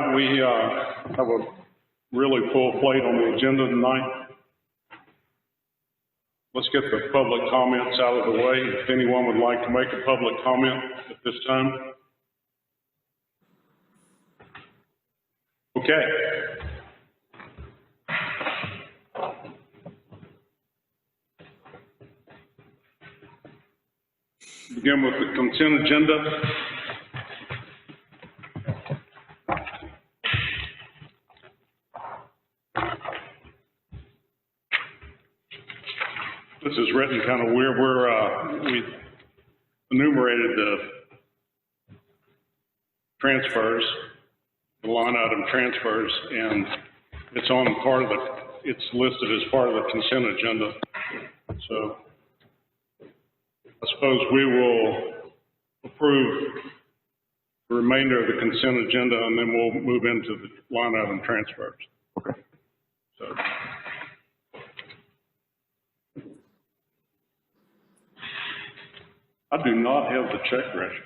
right, we have a really full plate on the agenda tonight. Let's get the public comments out of the way. If anyone would like to make a public comment at this time. Okay. Begin with the consent agenda. This is written kind of weird. We enumerated the transfers, the line item transfers, and it's on part of it's listed as part of the consent agenda. So I suppose we will approve the remainder of the consent agenda, and then we'll move into the line item transfers. Okay. So. I do not have the check register.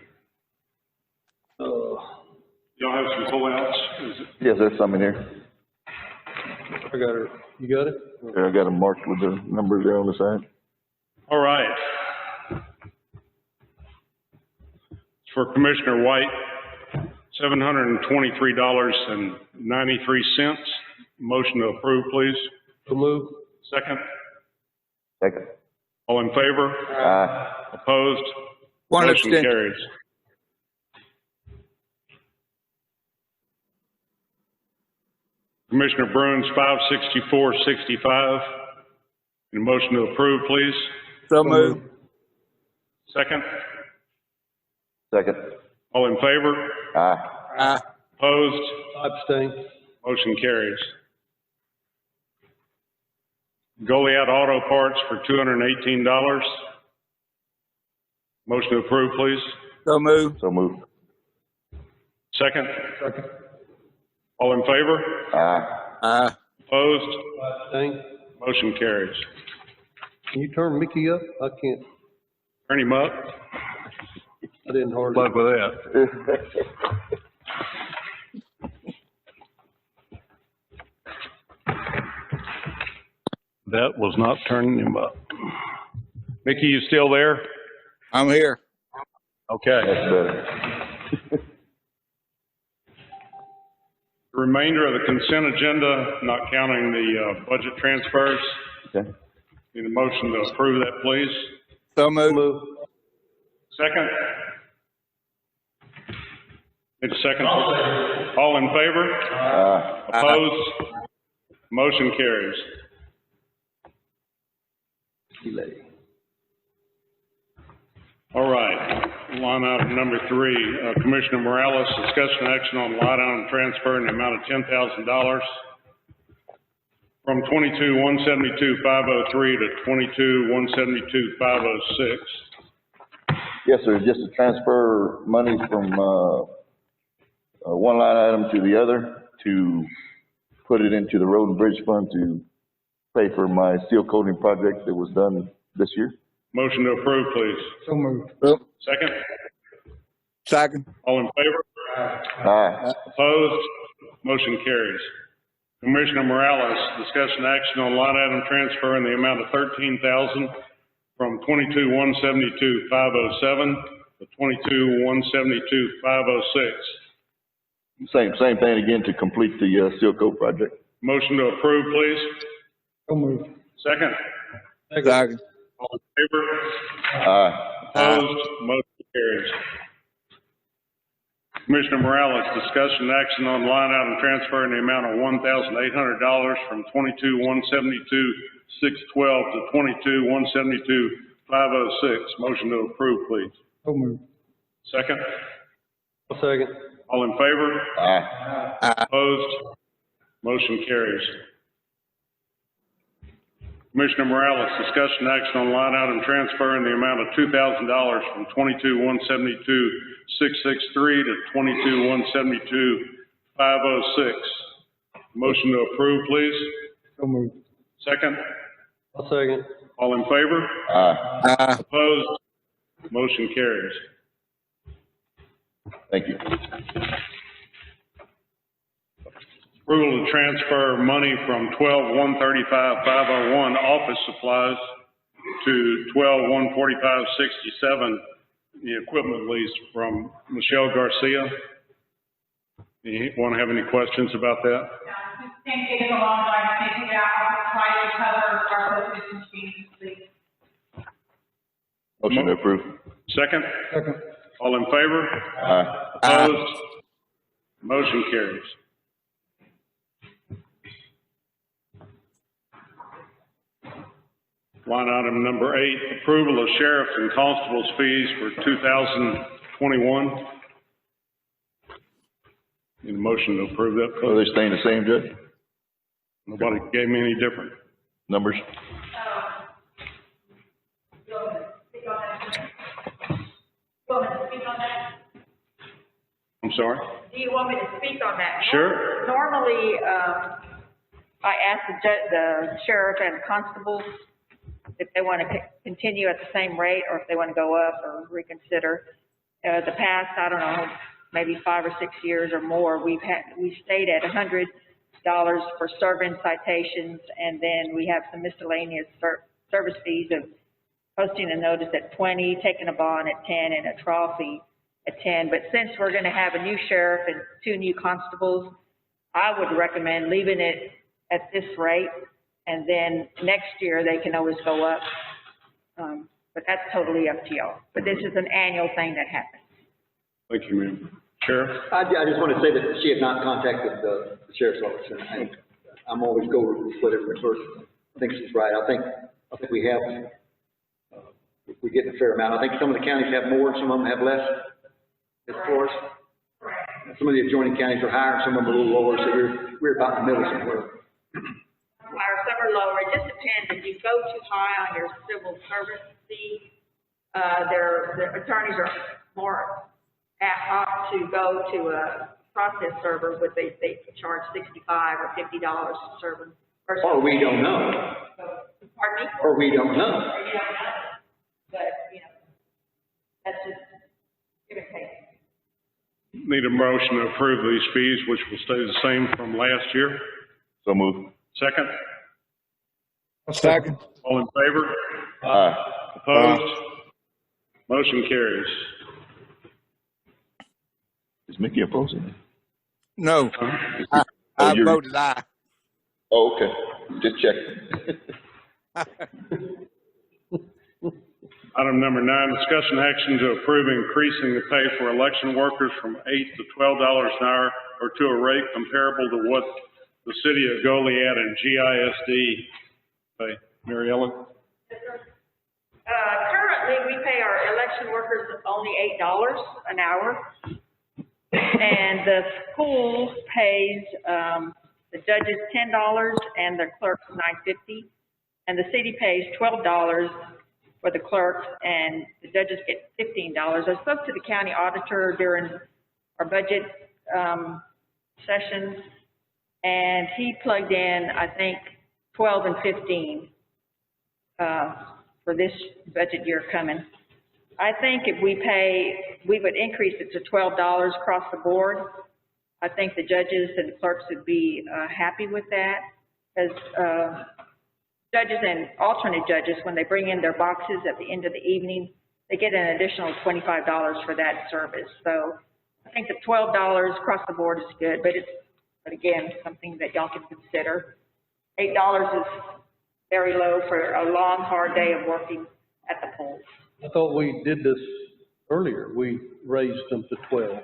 Y'all have some pullouts? Yes, there's some in here. I got it. You got it? Yeah, I got them marked with the numbers there on the side. All right. For Commissioner White, $723.93. Motion to approve, please. So move. Second. Second. All in favor? Aye. Opposed? One Motion abstention. carries. Commissioner Bruins, 564.65. A motion to approve, please. So moved. Second. Second. All in favor? Aye. Aye. Opposed? Abstain. Motion carries. Goliath Auto Parts for $218. Motion to approve, please. So moved. So moved. Second. Second. All in favor? Aye. Aye. Opposed? Abstain. Motion carries. Can you turn Mickey up? I can't. Turn him up. I didn't hardly. Luck with that. That was not turning him up. Mickey, you still there? I'm here. Okay. That's better. The remainder of the consent agenda, not counting the budget transfers. Okay. Need a motion to approve that, please. So moved. Move. Second? Need a second? All in favor? Aye. Opposed? Motion carries. Delay. All right, line item number 3, Commissioner Morales, discussion action on line item transfer in the amount of $10,000 from 22-172-503 to 22-172-506. Yes, sir. Just to transfer money from, one line item to the other to put it into the road and bridge fund to pay for my seal coating project that was done this year. Motion to approve, please. So moved. Second? Second. All in favor? Aye. Opposed? Motion carries. Commissioner Morales, discussion action on line item transfer in the amount of $13,000 from 22-172-507 to 22-172-506. Same thing again to complete the seal coat project. Motion to approve, please. So moved. Second. Second. All in favor? Aye. Opposed? Motion carries. Commissioner Morales, discussion action on line item transfer in the amount of $1,800 from 22-172-612 to 22-172-506. Motion to approve, please. So moved. Second. Second. All in favor? Aye. Aye. Opposed? Motion carries. Commissioner Morales, discussion action on line item transfer in the amount of $2,000 from 22-172-663 to 22-172-506. Motion to approve, please. So moved. Second. Second. All in favor? Aye. Aye. Opposed? Motion carries. Thank you. Approval to transfer money from 12-135-501 office supplies to 12-145-67, the equipment lease from Michelle Garcia. Anyone have any questions about that? Same thing as a long time, taking it out, try to cover our postage fees, please. Motion to approve. Second? Second. All in favor? Aye. Opposed? Motion carries. Line item number 8, approval of sheriff and constable's fees for 2021. Need a motion to approve that, Are please. they staying the same, Judge? Nobody gave me any different. Numbers? You want me to speak on that? You want me to speak on that? I'm sorry? Do you want me to speak on that? Sure. Normally, I ask the sheriff and constables if they want to continue at the same rate or if they want to go up or reconsider. The past, I don't know, maybe 5 or 6 years or more, we stayed at $100 for serving citations, and then we have some miscellaneous service fees of posting a notice at 20, taking a bond at 10, and a trial fee at 10. But since we're going to have a new sheriff and 2 new constables, I would recommend leaving it at this rate, and then next year they can always go up. But that's totally up to y'all. But this is an annual thing that happens. Thank you, ma'am. Sheriff? I just want to say that she had not contacted the sheriff's office, and I'm always go with whatever the clerk thinks is right. I think we have, we get a fair amount. I think some of the counties have more, and some of them have less as far as. Some of the adjoining counties are higher, and some of them are a little lower, so we're about in the middle somewhere. Higher, some are lower. It just depends. If you go too high on your civil service fee, their attorneys are more apt to go to a process server, but they charge $65 or $50 to serve them. Or we don't know. Pardon me? Or we don't know. Or you don't know. But, you know, that's just give and take. Need a motion to approve these fees, which will stay the same from last year. So move. Second? Second. All in favor? Aye. Opposed? Motion carries. Is Mickey opposing? No, Oh, I you're- voted aye. Oh, okay. Just checking. Item number 9, discussion action to approve increasing the pay for election workers from $8 to $12 an hour or to a rate comparable to what the city of Goliad and GISD pay. Mary Ellen? Currently, we pay our election workers only $8 an hour. And the school pays, the judges $10 and the clerks $9.50. And the city pays $12 for the clerks and the judges get $15. I spoke to the county auditor during our budget, sessions, and he plugged in, I think, 12 and 15, for this budget year coming. I think if we would increase it to $12 across the board. I think the judges and the clerks would be happy with that, as judges and alternate judges, when they bring in their boxes at the end of the evening, they get an additional $25 for that service. So I think the $12 across the board is good, but again, something that y'all can consider. $8 is very low for a long, hard day of working at the polls. I thought we did this earlier. We raised them to 12. No.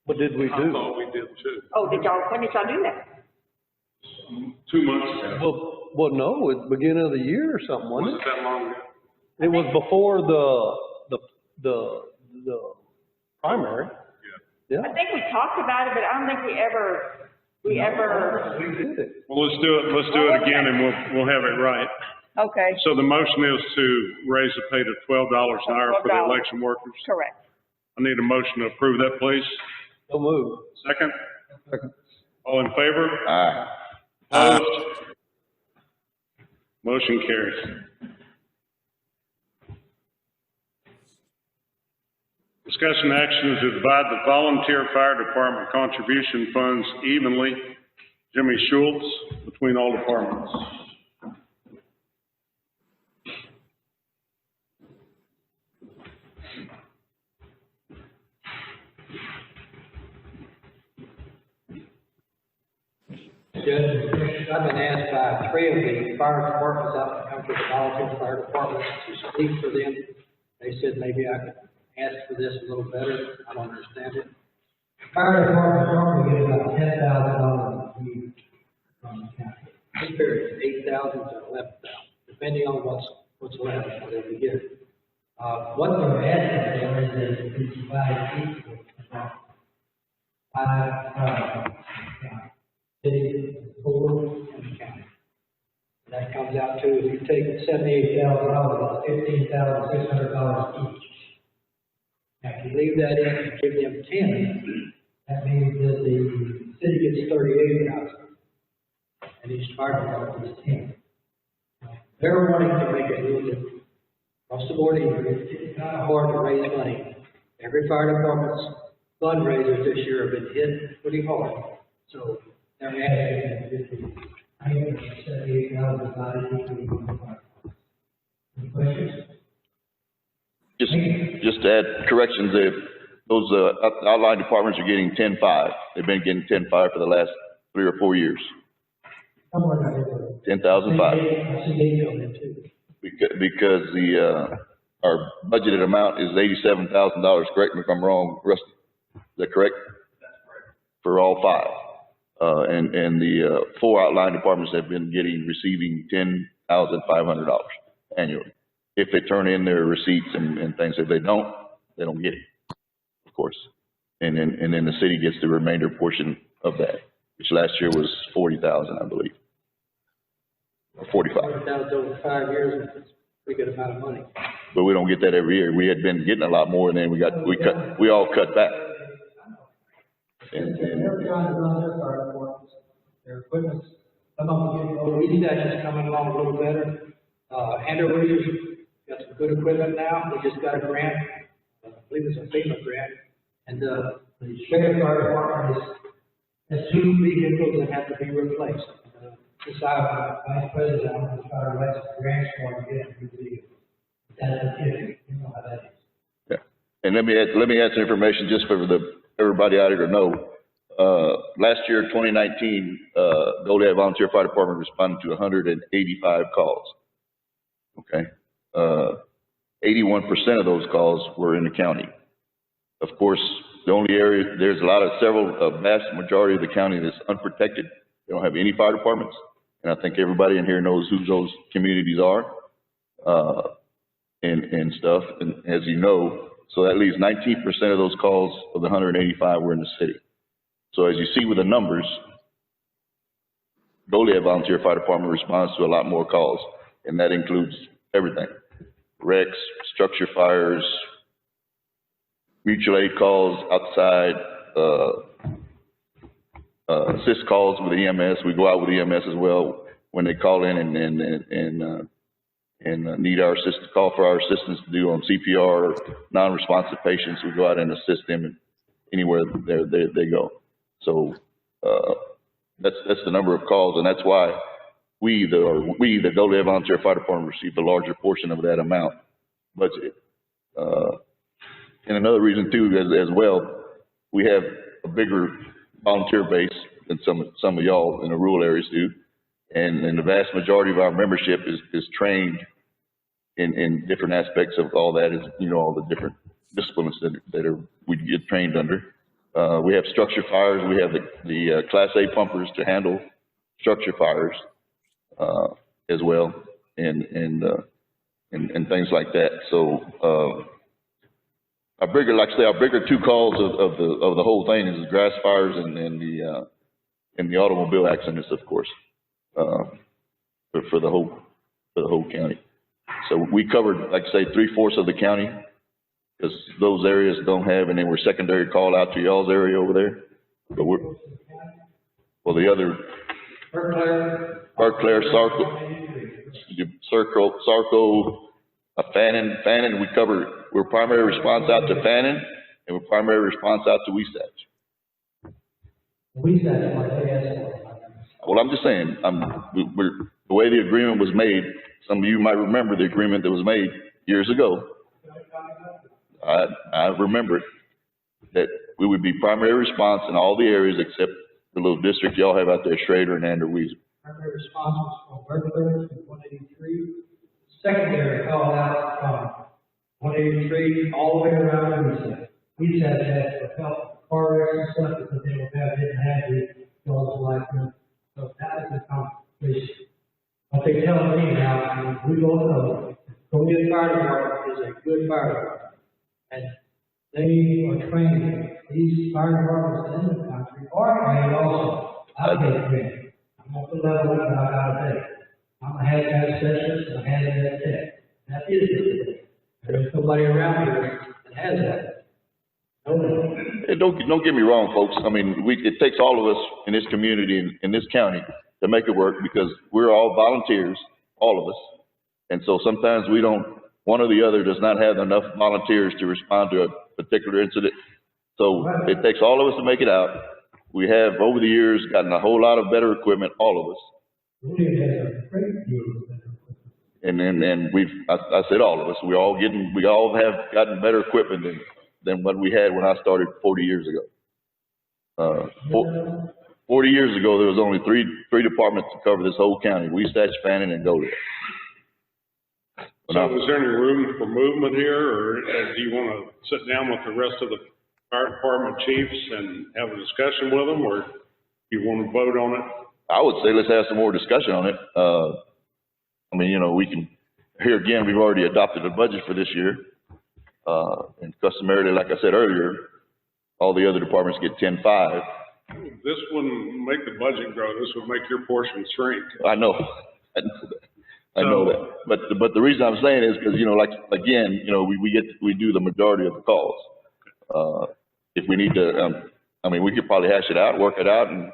What did we do? we did too. Oh, when did y'all do that? 2 months ago. Well, no, at the beginning of the year or something, wasn't it? that long ago? It was before the primary. Yeah. I think we talked about it, but I don't think we ever. We did it. Well, let's do it again and we'll have it right. Okay, So the motion is to raise the pay to $12 an hour for the $12. election workers. correct. I need a motion to approve that, please. So move. Second? Second. All in favor? Aye. Opposed? Motion carries. Discussion action is to divide the volunteer fire department contribution funds evenly, Jimmy Schultz, between all departments. Judge, I've been asked by 3 of the fire departments out in the country, the volunteer fire departments, to speak for them. They said maybe I could ask for this a little better. I don't understand it. Fire department normally get about $10,000 a year from the county. This period, 8,000 to 11,000, depending on what's left, whatever we get. What they're asking for is that it be divided equally among 5, city, 4, in the county. That comes out to, if you take $78,000, $15,600 each. now if you leave that in and give them 10, That means that the city gets 38,000. and each fire department is 10. They're wanting to make it a little different. Across the board, it's kind of hard to raise money. Every fire department's fundraisers this year have been hit pretty hard. So they're asking, I think it's $78,000 divided equally among 5 departments. Any questions? Just to add corrections, those outlying departments are getting 10-5. They've been getting 10-5 for the last 3 or 4 years. Somewhere down there. 10,005. I see they come in too. Because our budgeted amount is $87,000. Correct me if I'm wrong, Rusty. Is that correct? That's correct. For all 5. And the 4 outlying departments have been receiving $10,500 annually. If they turn in their receipts and things, if they don't get it, of course. And then the city gets the remainder portion of that, which last year was 40,000, I believe. Or 45. 40,000 over 5 years, it's a pretty good amount of money. But we don't get that every year. We had been getting a lot more, and then we all cut back. They're trying to run their fire departments, their equipment's, some of them getting over. East Action's coming along a little better. Andrew Reeves got some good equipment now. We just got a grant, I believe it's a FEMA grant. And, The sheriff fire department has 2 vehicles that have to be replaced. This vice president, I'm going to try to write some grants for him to get a new vehicle. That's a gift, you know how that is. Yeah. And let me add some information just for everybody out here to know. Last year, 2019, Goliad Volunteer Fire Department responded to 185 calls. Okay. 81% of those calls were in the county. Of course, the only area, there's a vast majority of the county that's unprotected. They don't have any fire departments. And I think everybody in here knows who those communities are, and stuff. And as you know, so that leaves 19% of those calls of the 185 were in the city. So as you see with the numbers, Goliad Volunteer Fire Department responds to a lot more calls, and that includes everything. Wrecks, structure fires, mutual aid calls outside, assist calls with EMS. We go out with EMS as well when they call in and need our assistance, call for our assistance to do on CPR or non-responsive patients. We go out and assist them anywhere they go. So that's the number of calls, and that's why we, the Goliad Volunteer Fire Department, receive a larger portion of that amount budgeted. And another reason too, as well, we have a bigger volunteer base than some of y'all in the rural areas do, and the vast majority of our membership is trained in different aspects of all that, is, you know, all the different disciplines that we get trained under. We have structure fires. We have the Class A pumpers to handle structure fires as well, and things like that. So our bigger, like I say, our bigger 2 calls of the whole thing is the grass fires and the automobile accidents, of course, for the whole county. So we covered, like I say, 3/4 of the county, because those areas don't have, and then we're secondary call out to y'all's area over there. But the other, Barclay, Sarco, Fannin, we cover we're primary response out to Fannin, and we're primary response out to Wasatch. We said what they asked for. Well, I'm just saying, the way the agreement was made, some of you might remember the agreement that was made years ago. I remember it, that we would be primary response in all the areas except the little district y'all have out there, Schrader and Andrew Weezer. Primary response was from Burford to 183. Secondary called out from 183 all the way around Reset. Reset had to help car wrecks and stuff because they didn't have the dogs like them. So that was the competition. What they tell me now, we both know, Columbia Fire Department is a good fire department. And they are trained, these fire departments in the country are trained also. I get trained. I'm on the level that I gotta take. I'm a hazmat specialist, I'm a hazmat tech. That is it. There's nobody around here that has that. Nobody. Hey, don't get me wrong, folks. I mean, it takes all of us in this community, in this county, to make it work because we're all volunteers, all of us. And so sometimes one or the other does not have enough volunteers to respond to a particular incident. So it takes all of us to make it out. We have, over the years, gotten a whole lot of better equipment, all of us. And I said all of us, we all have gotten better equipment than what we had when I started 40 years ago. 40 years ago, there was only three departments to cover this whole county: Wasatch, Fannin, and Goliad. So is there any room for movement here, or do you want to sit down with the rest of the fire department chiefs and have a discussion with them, or do you want to vote on it? I would say let's have some more discussion on it. I mean, we can, here again, we've already adopted a budget for this year. And customarily, like I said earlier, all the other departments get 10.5. This wouldn't make the budget grow. This would make your portion shrink. I know that. But the reason I'm saying is because, like, again, we do the majority of the calls. If we need to, we could probably hash it out, work it out, and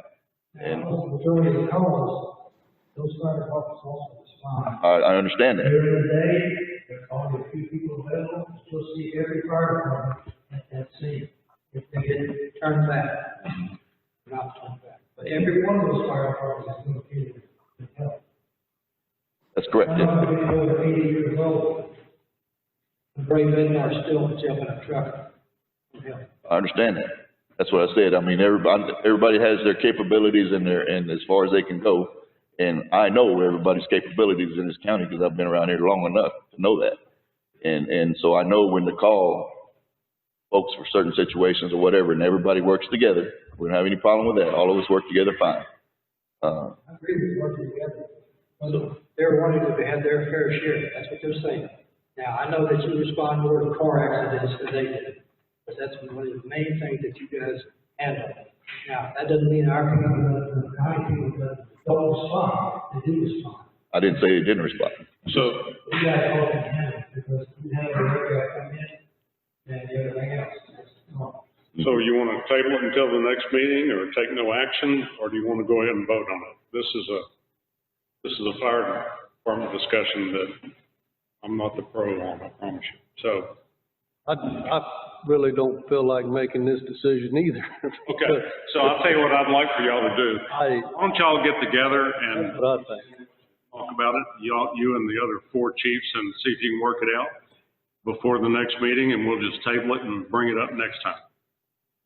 The majority of the calls, those fire departments also respond. I understand that. During the day, there's only a few people available, you'll see every fire department at that scene. If they get turned back, not turned back. But every one of those fire departments is going to be with help. That's correct. I'm not going to be over 80 years old. The brave men are still jumping a truck with help. I understand that. That's what I said. I mean, everybody has their capabilities and as far as they can go. And I know everybody's capabilities in this county because I've been around here long enough to know that. And so I know when to call folks for certain situations or whatever, and everybody works together. We don't have any problem with that. All of us work together fine. I agree with working together. So they're wanting to have their fair share. That's what they're saying. Now, I know that you respond more to car accidents than they did, but that's one of the main things that you guys handle. Now, that doesn't mean our people, the county people don't respond. They do respond. I didn't say they didn't respond. So, You guys all can handle it because you handle the aircraft come in and everything else. That's normal. so you want to table it until the next meeting, or take no action, or do you want to go ahead and vote on it? This is a fire department discussion that I'm not the pro on, I promise you. So, I really don't feel like making this decision either. okay, so I'll tell you what I'd like for y'all to do. I, Why don't y'all get together and that's what I think. talk about it, you and the other four chiefs, and see if you can work it out before the next meeting, and we'll just table it and bring it up next time.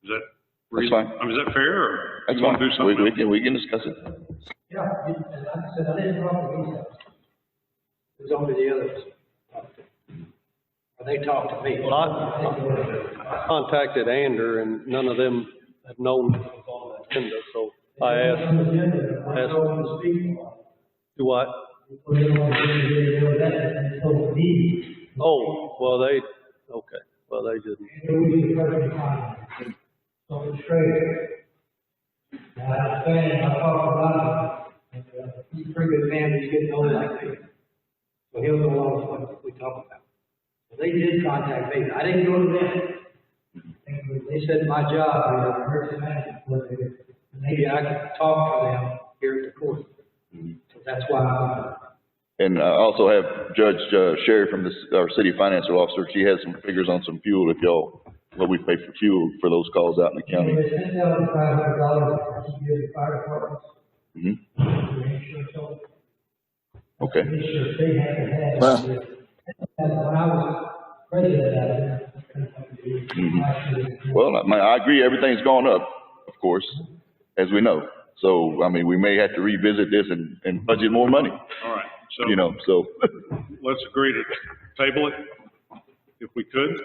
Is that That's reasonable? fine. I mean, is that fair, or That's you want fine. to do something else? We can discuss it. Yeah, and like I said, I didn't talk to these guys. It was only the others. Or they talked to me. Well, I contacted Ander and none of them had known it was on the agenda, so I asked, I told them to speak. do I? Put it on the agenda, that, and told me. Oh, well, they didn't. And we were perfectly fine. So it's straight. Now, I understand, I talked about it, and, He's a pretty good man, he's getting old like me. So he'll know all of what we talk about. So they did contact me, I didn't go to them. They said my job, emergency management, maybe I could talk to them here at the court. So that's why And I also have Judge Sherry from our city financial officer. She has some figures on some fuel if y'all, what we pay for fuel for those calls out in the county. It's $10,500 to give the fire departments. Mm-hmm. The insurance on it. Okay. Insurance they have to have. Well. And when I was president out there. Well, I agree, everything's gone up, of course, as we know. So, I mean, we may have to revisit this and budget more money, All right, so you know, so. let's agree to table it, if we could.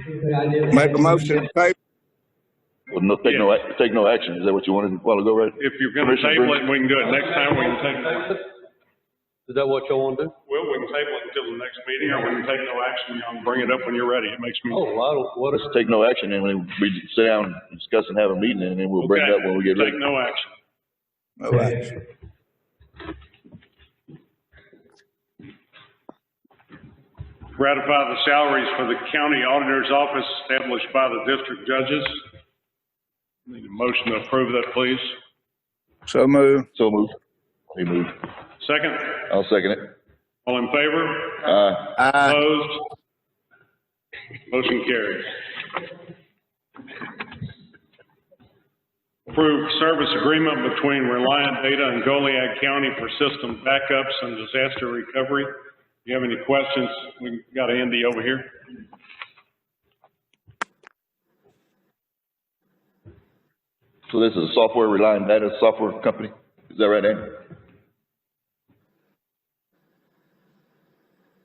Good idea. Make a motion to table. Well, no, take no action. Is that what you wanted a while ago, right? If you're gonna table it, we can do it next time, we can table it. Is that what y'all want to do? Well, we can table it until the next meeting, or we can take no action, y'all can bring it up when you're ready, it makes me. Oh, I don't, what is, Let's take no action and we sit down, discuss and have a meeting and then we'll bring it up when we get ready. Take no action. No action. Ratify the salaries for the county auditor's office established by the district judges. Need a motion to approve that, please. So moved. So moved. He moved. Second, I'll second it. all in favor? Aye. Opposed? Motion carries. Approved service agreement between Reliant Data and Goliad County for system backups and disaster recovery. If you have any questions, we got Andy over here. So this is a software, Reliant Data software company? Is that right, Andy?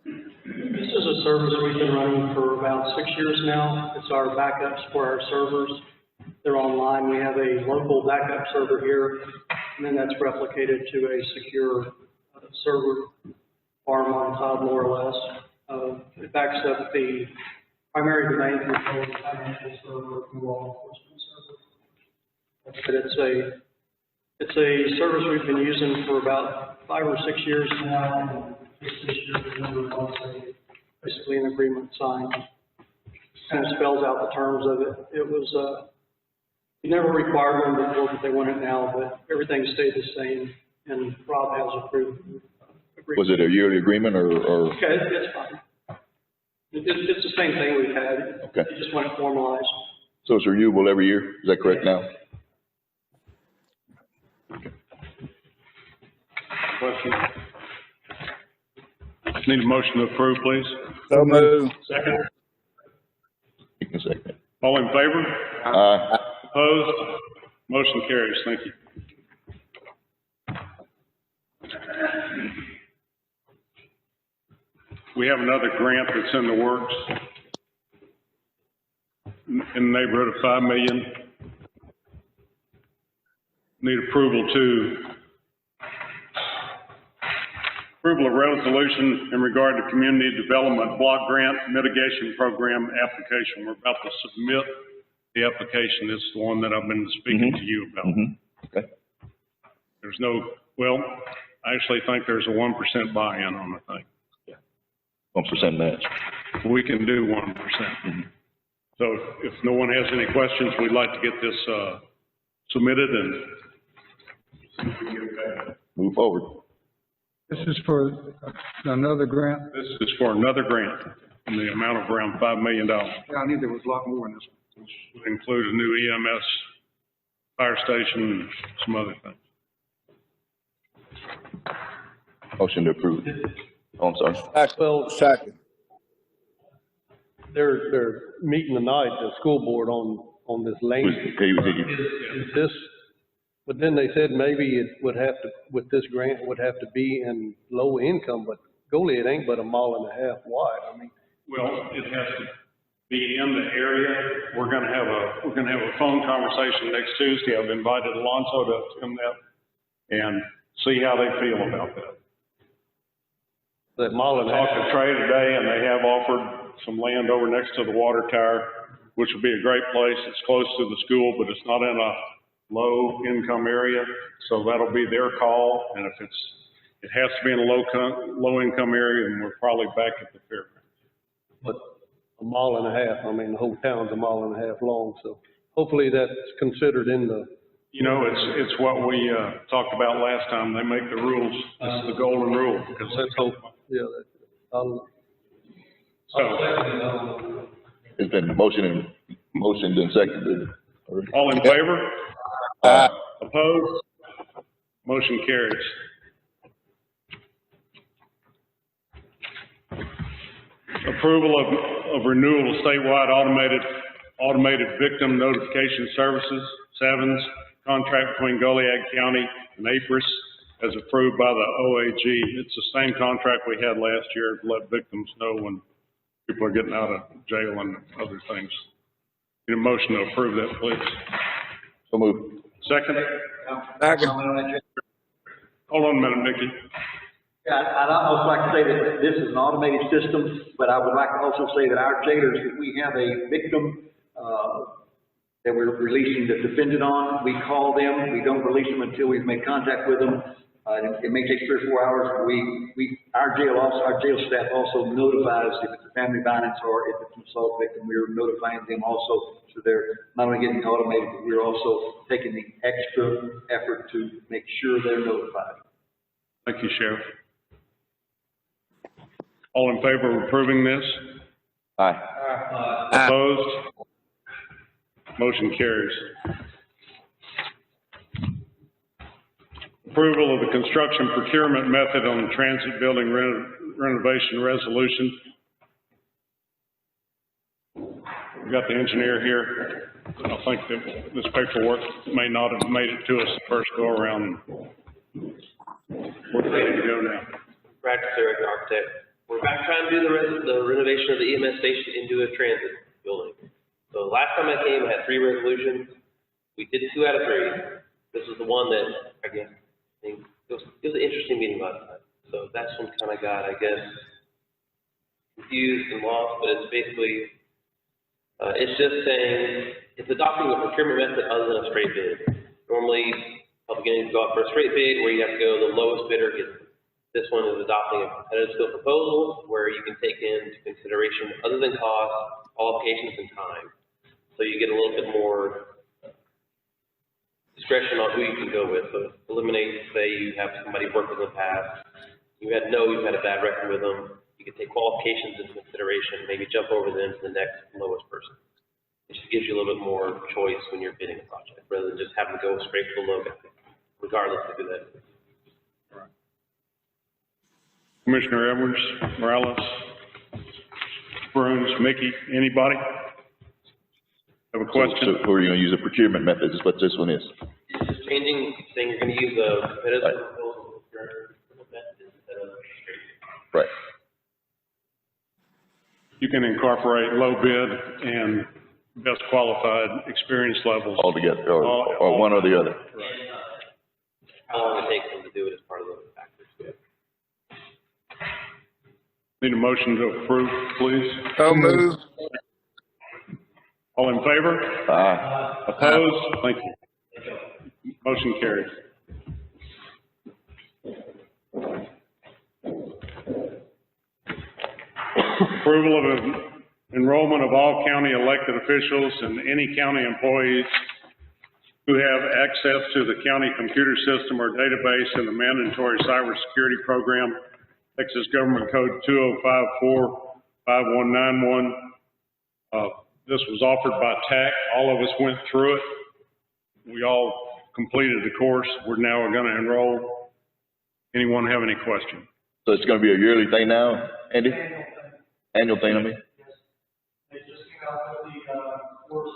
This is a service we've been running for about 6 years now. It's our backups for our servers. They're online. We have a local backup server here, and then that's replicated to a secure server farm on cloud, more or less. It backs up the primary domain control, the financial server, and law enforcement server. But it's a service we've been using for about 5 or 6 years now. This year, we also basically an agreement signed. Kind of spells out the terms of it. It was, we never required them before, but they want it now, but everything stayed the same, and Rob has approved. Was it a yearly agreement or? Okay, it's fine. It's the same thing we've had. Okay. You just want it formalized. So it's renewable every year? Is that correct now? Question? Need a motion to approve, please. So moved. Second, You can second it. all in favor? Aye. Opposed? Motion carries. Thank you. We have another grant that's in the works in the neighborhood of $5 million. Need approval of resolution in regard to community development block grant mitigation program application. We're about to submit the application. This is the one that I've been speaking to you about. Okay. There's no, well, I actually think there's a 1% buy-in on the thing. 1% match. We can do 1%. So if no one has any questions, we'd like to get this submitted and see if we can get it back. Move forward. This is for another grant? This is for another grant in the amount of around $5 million. Yeah, I knew there was a lot more in this one. Which would include a new EMS, fire station, and some other things. Motion to approve. Oh, I'm sorry. well, Second. they're meeting tonight, the school board on this lane. Is this, but then they said maybe it would have to, with this grant, it would have to be in low income, but Goliad ain't but 1.5 miles wide. I mean, Well, it has to be in the area. We're gonna have a phone conversation next Tuesday. I've invited Alonzo to attend that and see how they feel about that. that mile and a Talked half. to Trey today, and they have offered some land over next to the water tower, which would be a great place. It's close to the school, but it's not in a low-income area, so that'll be their call. And if it has to be in a low-income area, then we're probably back at the fairgrounds. But 1.5 miles, I mean, the whole town's 1.5 miles long, so hopefully that's considered in the You know, it's what we, talked about last time. They make the rules. This is the golden rule, because Let's hope, yeah, I'll so, It's been motioned and seconded. all in favor? Aye. Opposed? Motion carries. Approval of renewal of statewide automated victim notification services, SEVINS, contract between Goliad County and APRIS as approved by the OAG. It's the same contract we had last year to let victims know when people are getting out of jail and other things. Need a motion to approve that, please. So moved. Second? Second. Hold on a minute, Mickey. Yeah, I'd almost like to say that this is an automated system, but I would like to also say that our jailers, if we have a victim, that we're releasing that's offended on, we call them, we don't release them until we've made contact with them. It may take 3 or 4 hours. Our jail staff also notifies if it's a family violence or if it's an assault victim, we're notifying them also. So they're not only getting automated, but we're also taking the extra effort to make sure they're notified. Thank you, Sheriff. All in favor of approving this? Aye. Opposed? Motion carries. Approval of the construction procurement method on the transit building renovation resolution. We got the engineer here. I think that this paperwork may not have made it to us the first go around. We're ready to go now. Brad Sarek, architect. We're back trying to do the renovation of the EMS station into a transit building. So last time I came, I had 3 resolutions. We did 2 out of 3. This is the one that, I guess, it was an interesting meeting last time. So that's one kind of got, I guess, confused and lost, but it's basically, it's just saying, it's adopting a procurement method other than a straight bid. Normally, public entities go out for a straight bid where you have to go, the lowest bidder gets it. This one is adopting a competitive skill proposal where you can take into consideration, other than cost, qualifications and time. So you get a little bit more discretion on who you can go with. So eliminate, say you have somebody work with in the past, you've had a bad record with them, you can take qualifications into consideration, maybe jump over them to the next lowest person. It just gives you a little bit more choice when you're bidding a project, rather than just having to go straight to the low guy, regardless of who that is. Commissioner Edwards, Morales, Bruns, Mickey, anybody? Have a question? So are you gonna use a procurement method, is what this one is? It's just changing, saying you're gonna use a competitive proposal method instead of straight. Right. You can incorporate low bid and best qualified experience levels. All together, or one or the other. How long it takes them to do it is part of the factors. Need a motion to approve, please. So moved. All in favor? Aye. Opposed? Thank you. Motion carries. Approval of enrollment of all county elected officials and any county employees who have access to the county computer system or database in the mandatory cybersecurity program, Texas Government Code 2054-5191. This was offered by TAC. All of us went through it. We all completed the course. We're now going to enroll. Anyone have any questions? So it's gonna be a yearly thing now, Andy? Annual thing, I mean? They just came out with the, course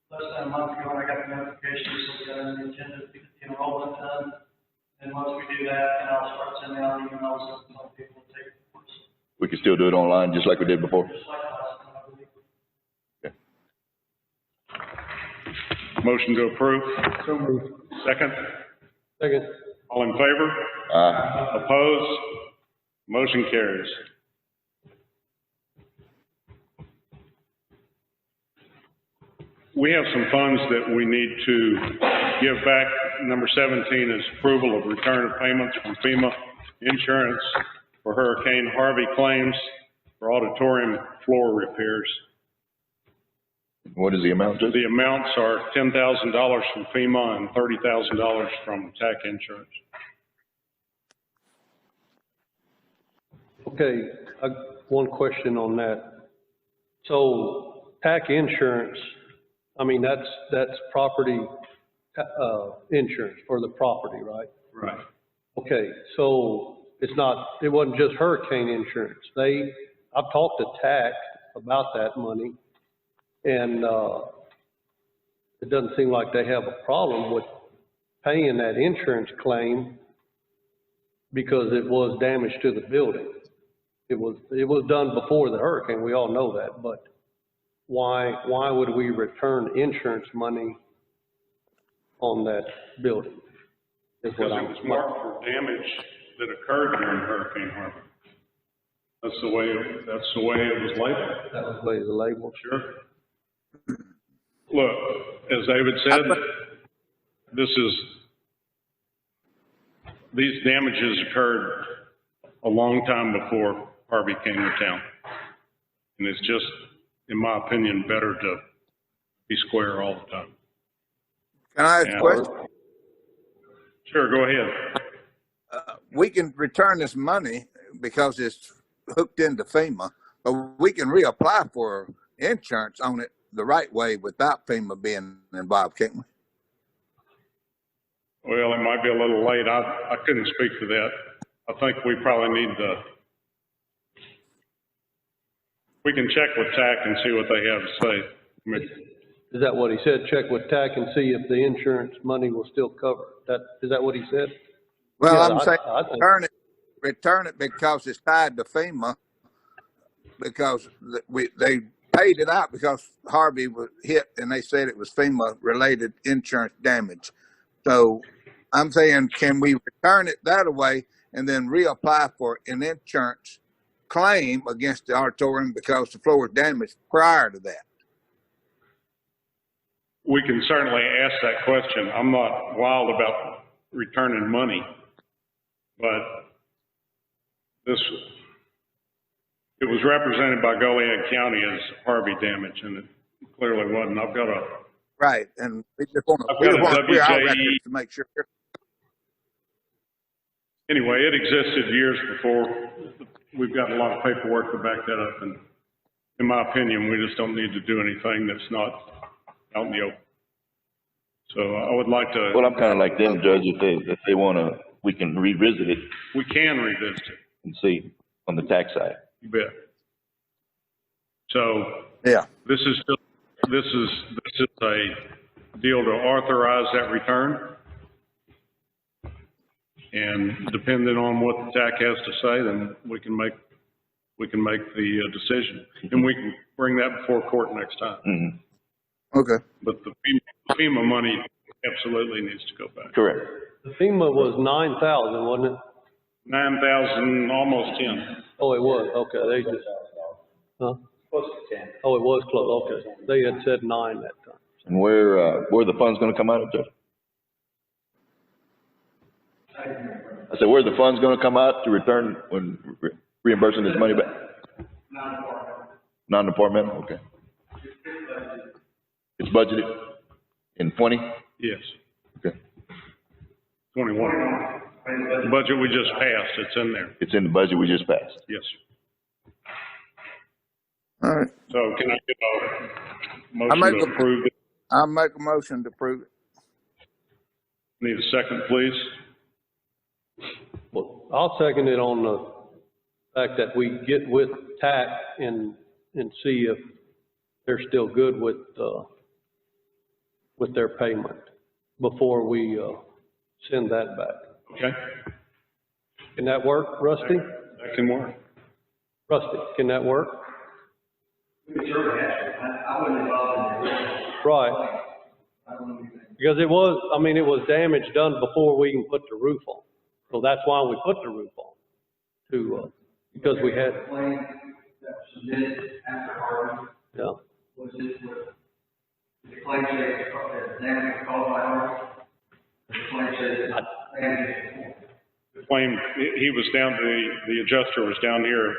less than a month ago, and I got the notification, so we got an agenda to get the enrollment done. And once we do that, then I'll start sending out emails to some people to take the course. We can still do it online, just like we did before? Just like last time, I believe. Motion to approve? so moved. Second? Second. All in favor? Aye. Opposed? Motion carries. We have some funds that we need to give back. Number 17 is approval of return of payments from FEMA insurance for Hurricane Harvey claims for auditorium floor repairs. What is the amount, Judge? The amounts are $10,000 from FEMA and $30,000 from TAC insurance. Okay, one question on that. So TAC insurance, I mean, that's property, insurance for the property, right? Right. Okay, so it wasn't just hurricane insurance. I've talked to TAC about that money, and, it doesn't seem like they have a problem with paying that insurance claim because it was damage to the building. It was done before the hurricane, we all know that, but why would we return insurance money on that building? Because it was marked for damage that occurred during Hurricane Harvey. That's the way it was labeled. That was the way it was labeled? Sure. Look, as David said, these damages occurred a long time before Harvey came to town. And it's just, in my opinion, better to be square all the time. Can I ask a question? Sure, go ahead. We can return this money because it's hooked into FEMA, but we can reapply for insurance on it the right way without FEMA being involved, can't we? Well, it might be a little late. I couldn't speak to that. I think we probably need to, we can check with TAC and see what they have to say. I mean, Is that what he said? Check with TAC and see if the insurance money will still cover it? Is that what he said? Well, Yeah, I'm saying I think- return it because it's tied to FEMA, because they paid it out because Harvey was hit and they said it was FEMA related insurance damage. So I'm saying, can we return it that way and then reapply for an insurance claim against the auditorium because the floor was damaged prior to that? we can certainly ask that question. I'm not wild about returning money, but it was represented by Goliad County as Harvey damage, and it clearly wasn't. I've got a right, and we just want to WJE to make sure. Anyway, it existed years before. We've got a lot of paperwork to back that up, and in my opinion, we just don't need to do anything that's not out in the open. So I would like to. Well, I'm kind of like them, Judge. If they want to, we can revisit it We can revisit it. and see on the tax side. You bet. So Yeah. this is a deal to authorize that return. And depending on what the TAC has to say, then we can make the decision. And we can bring that before court next time. Mm-hmm. Okay. But the FEMA money absolutely needs to go back. Correct. The FEMA was 9,000, wasn't it? 9,000, almost 10. Oh, it was, okay, they just, huh? Close to 10. Oh, it was close, okay. They had said 9 that time. And where are the funds going to come out of, Judge? I said, where's the funds going to come out to return when reimbursing this money back? Non-departmental, okay. It's budgeted in 20? Yes, Okay. 21. The budget we just passed, it's in there. It's in the budget we just passed. Yes. All right. So can I get a I motion make to approve it? I'll make a motion to approve it. Need a second, please? Well, I'll second it on the fact that we get with TAC and see if they're still good with their payment before we, send that back. Okay, Can that work, Rusty? that can work. Rusty, can that work? I wasn't involved in that. Right. Because it was damage done before we even put the roof on. So that's why we put the roof on, because we had, The claim that was submitted after Harvey, yeah. was this what, the claim says that damage was caused by Harvey? The claim says that damage. The claim, he was down, the adjuster was down here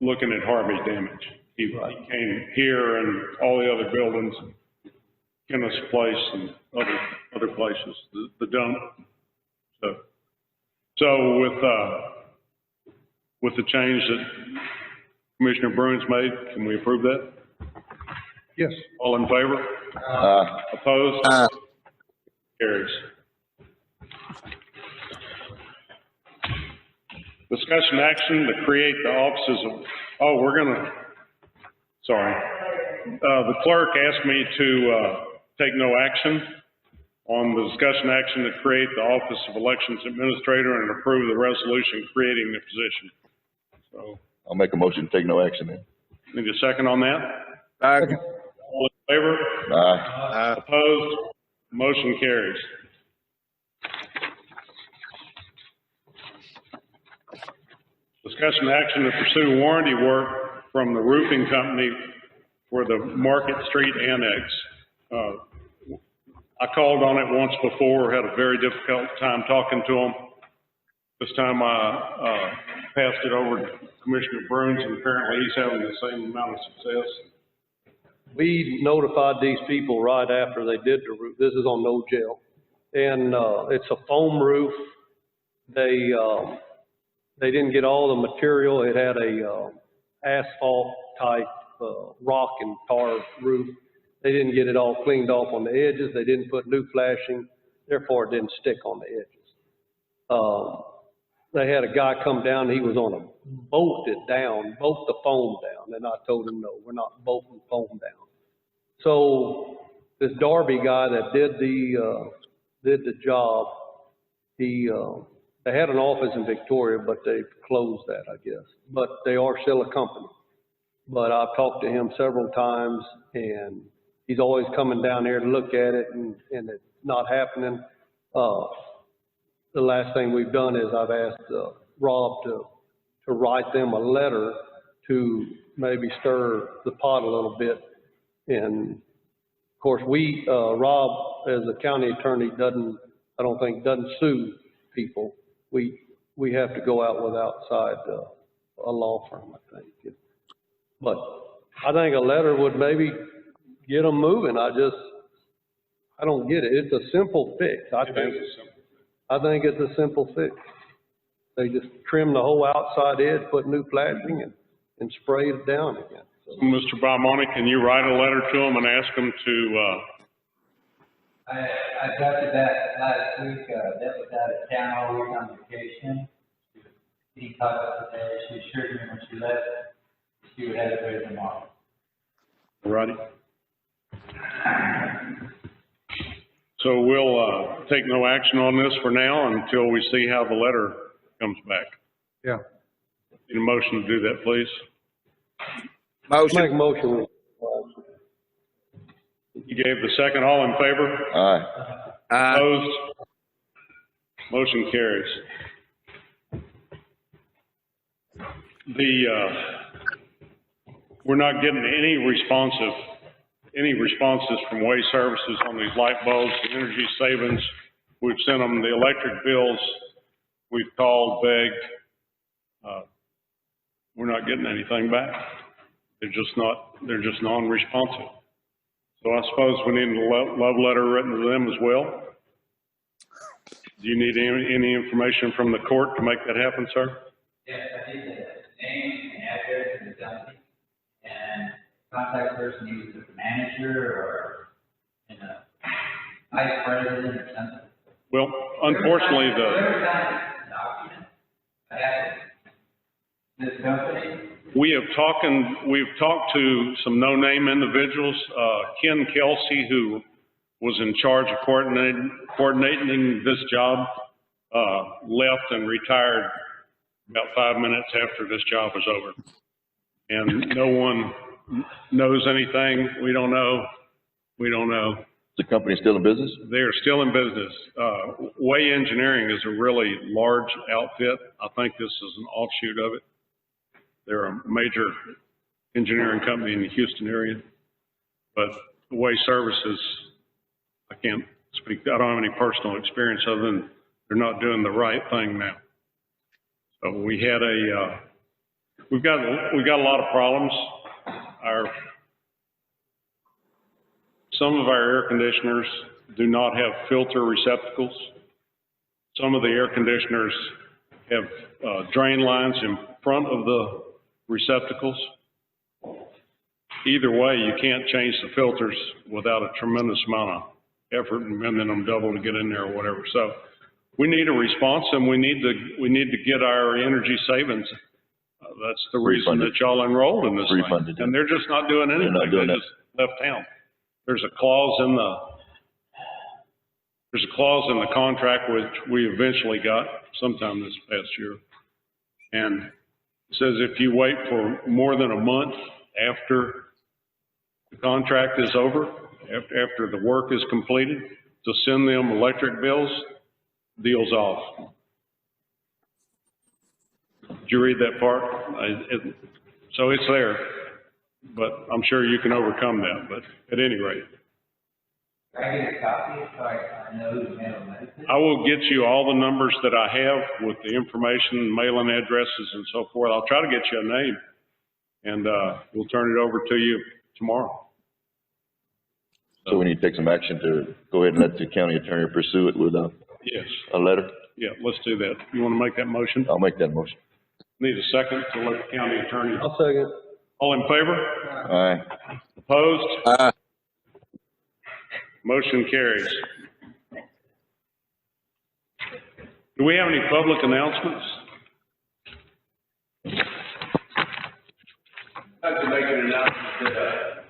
looking at Harvey's damage. He came here and all the other buildings, Kenneth's Place and other places, the dump. So with the change that Commissioner Bruins made, can we approve that? Yes. All in favor? Opposed? Carries. Discussion action to create the offices of, the clerk asked me to take no action on the discussion action to create the Office of Elections Administrator and approve the resolution creating the position. So I'll make a motion to take no action then. need a second on that? Second. All in favor? Aye. Opposed? Motion carries. Discussion action to pursue warranty work from the roofing company for the Market Street Annex. I called on it once before, had a very difficult time talking to them. This time I passed it over to Commissioner Bruins, and apparently he's having the same amount of success. We notified these people right after they did the roof. This is on No Jail. And it's a foam roof. They didn't get all the material. It had a asphalt type rock and tar roof. They didn't get it all cleaned off on the edges. They didn't put new flashing. Therefore, it didn't stick on the edges. They had a guy come down. He was on a bolt it down, bolt the foam down. And I told him, no, we're not bolting foam down. So this Darby guy that did the job, they had an office in Victoria, but they've closed that, I guess. But they are still a company. But I've talked to him several times, and he's always coming down here to look at it, and it's not happening. The last thing we've done is I've asked Rob to write them a letter to maybe stir the pot a little bit. And of course, Rob, as a county attorney, doesn't sue people. We have to go out with outside a law firm, I think. But I think a letter would maybe get them moving. I don't get it. It's a simple fix, I think. I think it's a simple fix. They just trim the whole outside edge, put new flashing, and spray it down again. So, Mr. Balmonte, can you write a letter to them and ask them to, I drafted that last week. Deb was out of town all week on vacation. He caught up today. She assured me when she left, she would have it ready tomorrow. righty? So we'll take no action on this for now until we see how the letter comes back. Yeah. Need a motion to do that, please? Motion. make a motion. You gave the second. All in favor? Aye. Opposed? Motion carries. We're not getting any responses from Waste Services on these light bulbs, the energy savings. We've sent them the electric bills. We've called, begged. We're not getting anything back. They're just non-responsive. So I suppose we need a love letter written to them as well. Do you need any information from the court to make that happen, sir? Yes, I need the name and address and the company, and contact person, either the manager or, vice president or something. Well, unfortunately, Whoever signed the document, I have this company. we've talked to some no-name individuals. Ken Kelsey, who was in charge of coordinating this job, left and retired about 5 minutes after this job was over. And no one knows anything. We don't know. The company still in business? They're still in business. Way Engineering is a really large outfit. I think this is an offshoot of it. They're a major engineering company in the Houston area. But Way Services, I can't speak. I don't have any personal experience other than they're not doing the right thing now. So we've got a lot of problems. some of our air conditioners do not have filter receptacles. Some of the air conditioners have drain lines in front of the receptacles. Either way, you can't change the filters without a tremendous amount of effort and bending them double to get in there or whatever. So we need a response, and we need to get our energy savings. That's the reason that y'all enrolled in this thing. And they're just not doing anything. They just left town. There's a clause in the contract which we eventually got sometime this past year. And it says if you wait for more than a month after the contract is over, after the work is completed, to send them electric bills, deal's off. Did you read that part? So it's there, but I'm sure you can overcome that. But at any rate, Can I get a copy so I know who's mailing it? I will get you all the numbers that I have with the information, mailing addresses and so forth. I'll try to get you a name, and we'll turn it over to you tomorrow. So we need to take some action to go ahead and let the county attorney pursue it with Yes. a letter? Yeah, let's do that. You want to make that motion? I'll make that motion. Need a second to let the county attorney. I'll second. All in favor? Aye. Opposed? Motion carries. Do we have any public announcements? I'd like to make an announcement that,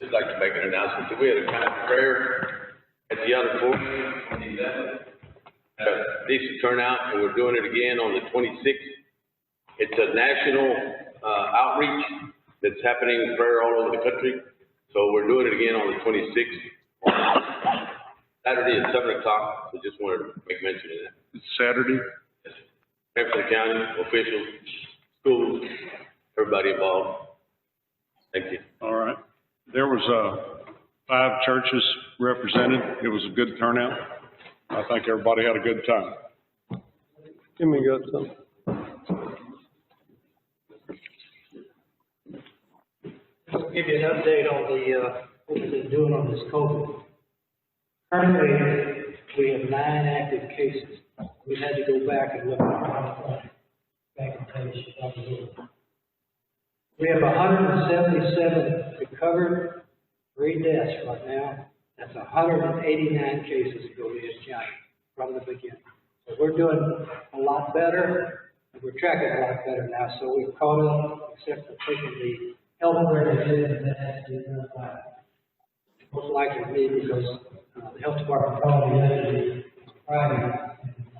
I'd like to make an announcement that we had a kind of prayer at the auditorium on the 11th. Had a decent turnout, and we're doing it again on the 26th. It's a national outreach that's happening in prayer all over the country. So we're doing it again on the 26th, Saturday at 7 o'clock. So just wanted to make mention of that. It's Saturday. Pemberton County officials, schools, everybody involved. Thank you. All right. There was 5 churches represented. It was a good turnout. I think everybody had a good time. Jimmy got some. I'll give you an update on what we've been doing on this COVID. Currently, we have 9 active cases. We had to go back and look at back and page. We have 177 recovered, 3 deaths right now. That's 189 cases in Goliad County from the beginning. So we're doing a lot better, and we're tracking a lot better now. So we've caught up, except for taking the health records that has to be done by most likely me, because the health department called me yesterday, Friday, and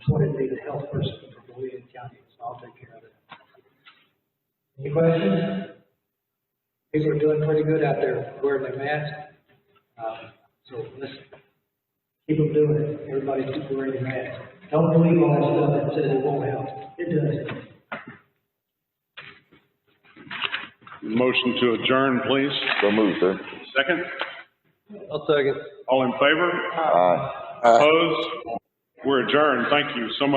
wanted me the health person for Goliad County. So I'll take care of that. Any questions? People are doing pretty good out there wearing their masks. So let's keep them doing it. Everybody keep wearing their masks. Don't believe all that stuff that says it won't help. It does. Motion to adjourn, please. So moved, sir. Second? I'll second. All in favor? Aye. Opposed? We're adjourned. Thank you so much.